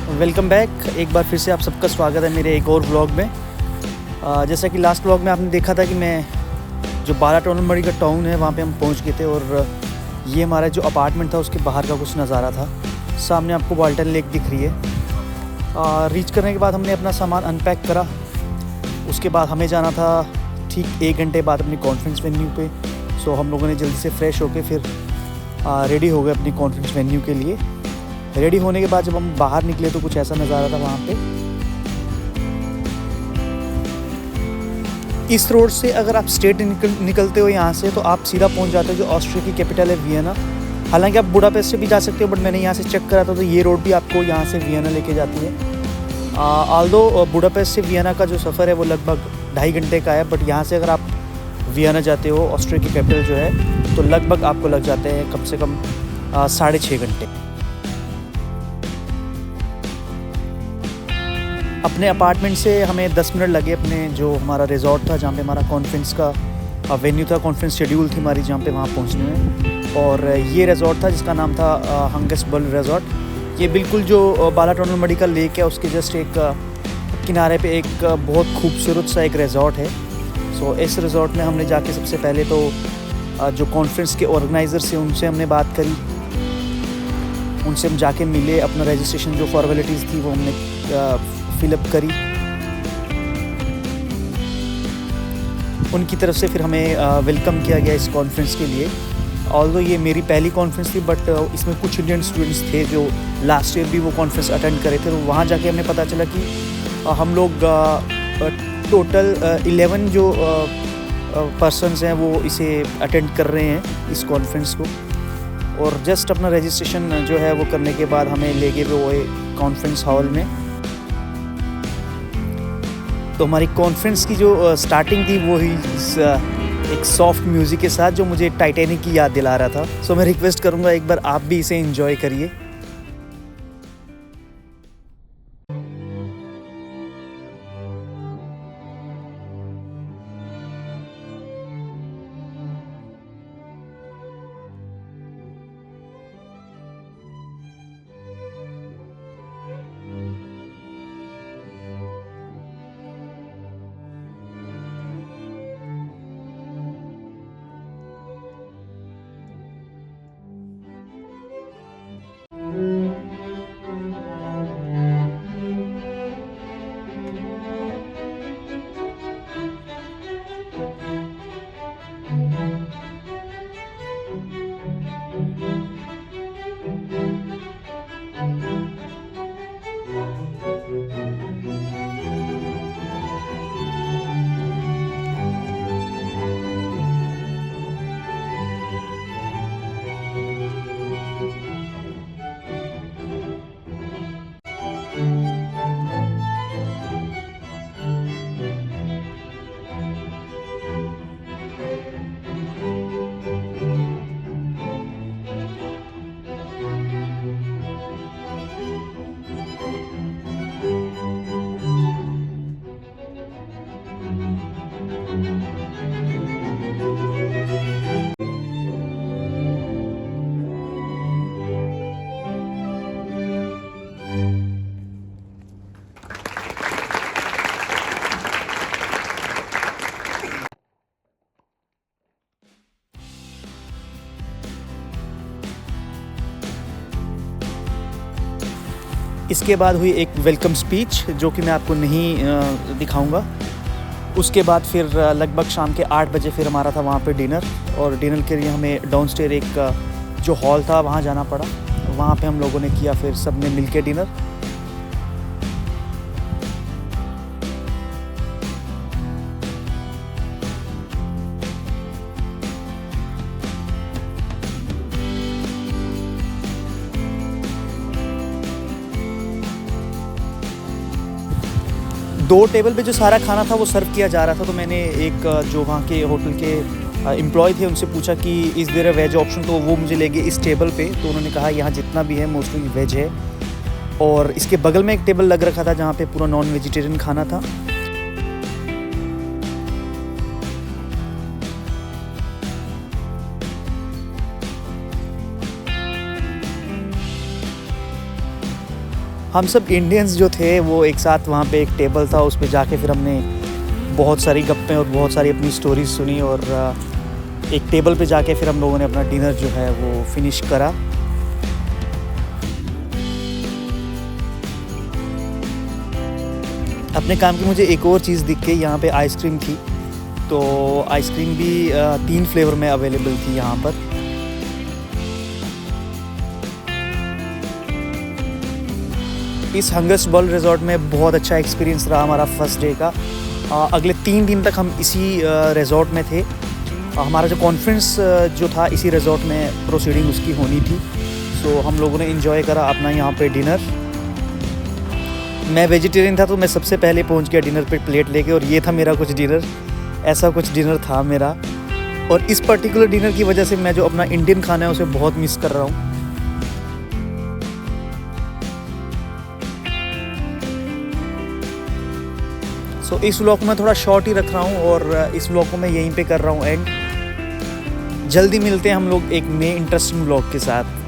Welcome back. एक बार फिर से आप सबका स्वागत है मेरे एक और व्लॉग में। जैसा कि लास्ट व्लॉग में आपने देखा था कि मैं जो बाला टोनमड़ी का टाउन है वहाँ पे हम पहुँच गए थे और ये हमारा जो अपार्टमेंट था उसके बाहर का कुछ नज़ारा था। सामने आपको वाल्टन लेक दिख रही है। रीच करने के बाद हमने अपना सामान अनपैक करा। उसके बाद हमें जाना था ठीक 1 घंटे बाद अपनी कॉन्फ्रेंस वेन्यू पे। सो हम लोगों ने जल्दी से फ्रेश होके फिर रेडी हो गए अपनी कॉन्फ्रेंस वेन्यू के लिए। रेडी होने के बाद जब हम बाहर निकले तो कुछ ऐसा नज़ारा था वहाँ पे। इस रोड से अगर आप स्ट्रेट निकलते हो यहाँ से तो आप सीधा पहुँच जाते हो जो ऑस्ट्रिया की कैपिटल है वियना। हालांकि आप बुडापेस्ट से भी जा सकते हो, बट मैंने यहाँ से चेक करा था तो ये रोड भी आपको यहाँ से वियना लेके जाती है। ऑल्दो बुडापेस्ट से वियना का जो सफ़र है वो लगभग 2.5 घंटे का है, बट यहाँ से अगर आप वियना जाते हो ऑस्ट्रिया की कैपिटल जो है तो लगभग आपको लग जाते हैं कम से कम 6.5 घंटे। अपने अपार्टमेंट से हमें 10 मिनट लगे अपने जो हमारा रिजॉर्ट था जहाँ पे हमारा कॉन्फ्रेंस का वेन्यू था, कॉन्फ्रेंस शेड्यूल थी हमारी जहाँ पे वहाँ पहुँचने में। और ये रिजॉर्ट था जिसका नाम था हंगसबल रिजॉर्ट। ये बिल्कुल जो बाला टोनमड़ी का लेक है उसके जस्ट एक किनारे पे एक बहुत खूबसूरत सा एक रिजॉर्ट है। सो इस रिजॉर्ट में हमने जाके सबसे पहले तो जो कॉन्फ्रेंस के ऑर्गेनाइज़र्स थे उनसे हमने बात करी, उनसे हम जाके मिले, अपना रजिस्ट्रेशन जो फॉर्मेलिटीज़ थी वो हमने फिलअप करी। उनकी तरफ से फिर हमें वेलकम किया गया इस कॉन्फ्रेंस के लिए। ऑल्दो ये मेरी पहली कॉन्फ्रेंस थी, बट इसमें कुछ इंडियन स्टूडेंट्स थे जो लास्ट ईयर भी वो कॉन्फ्रेंस अटेंड करे थे। तो वहाँ जाके हमें पता चला कि हम लोग टोटल 11 जो पर्सन्स हैं वो इसे अटेंड कर रहे हैं इस कॉन्फ्रेंस को। और जस्ट अपना रजिस्ट्रेशन जो है वो करने के बाद हमें ले गए वो कॉन्फ्रेंस हॉल में। तो हमारी कॉन्फ्रेंस की जो स्टार्टिंग थी वो ही एक सॉफ्ट म्यूज़िक के साथ जो मुझे टाइटैनिक की याद दिला रहा था। सो मैं रिक्वेस्ट करूँगा एक बार आप भी इसे एंजॉय करिए। इसके बाद हुई एक वेलकम स्पीच जो कि मैं आपको नहीं दिखाऊंगा। उसके बाद फिर लगभग शाम के 8 बजे फिर हमारा था वहाँ पे डिनर, और डिनर के लिए हमें डाउनस्टेयर एक जो हॉल था वहाँ जाना पड़ा। वहाँ पे हम लोगों ने किया फिर सब ने मिल के डिनर। दो टेबल पे जो सारा खाना था वो सर्व किया जा रहा था। तो मैंने एक जो वहाँ के होटल के एम्प्लॉय थे उनसे पूछा कि is there a veg option, तो वो मुझे ले गए इस टेबल पे। तो उन्होंने कहा यहाँ जितना भी है मोस्टली वेज है। और इसके बगल में एक टेबल लग रखा था जहाँ पे पूरा नॉन वेजिटेरियन खाना था। हम सब इंडियंस जो थे वो एक साथ वहाँ पे एक टेबल था, उस पे जाके फिर हमने बहुत सारी गप्पें और बहुत सारी अपनी स्टोरीज सुनी और एक टेबल पे जाके फिर हम लोगों ने अपना डिनर जो है वो फिनिश करा। अपने काम की मुझे एक और चीज़ दिख गई, यहाँ पे आइसक्रीम थी, तो आइसक्रीम भी 3 फ्लेवर में अवेलेबल थी यहाँ पर। इस हंगर्स वर्ल्ड रिजॉर्ट में बहुत अच्छा एक्सपीरियंस रहा हमारा फर्स्ट डे का। अगले 3 दिन तक हम इसी रिजॉर्ट में थे। हमारा जो कॉन्फ्रेंस जो था इसी रिजॉर्ट में प्रोसीडिंग उसकी होनी थी, सो हम लोगों ने एंजॉय करा अपना यहाँ पे डिनर। मैं वेजिटेरियन था तो मैं सबसे पहले पहुँच गया डिनर पे प्लेट लेके, और ये था मेरा कुछ डिनर, ऐसा कुछ डिनर था मेरा। और इस पर्टिकुलर डिनर की वजह से मैं जो अपना इंडियन खाना है उसे बहुत मिस कर रहा हूँ। सो इस व्लॉग को मैं थोड़ा शॉर्ट ही रख रहा हूँ और इस व्लॉग को मैं यहीं पे कर रहा हूँ एंड। जल्दी मिलते हैं हम लोग एक नए इंटरेस्टिंग व्लॉग के साथ।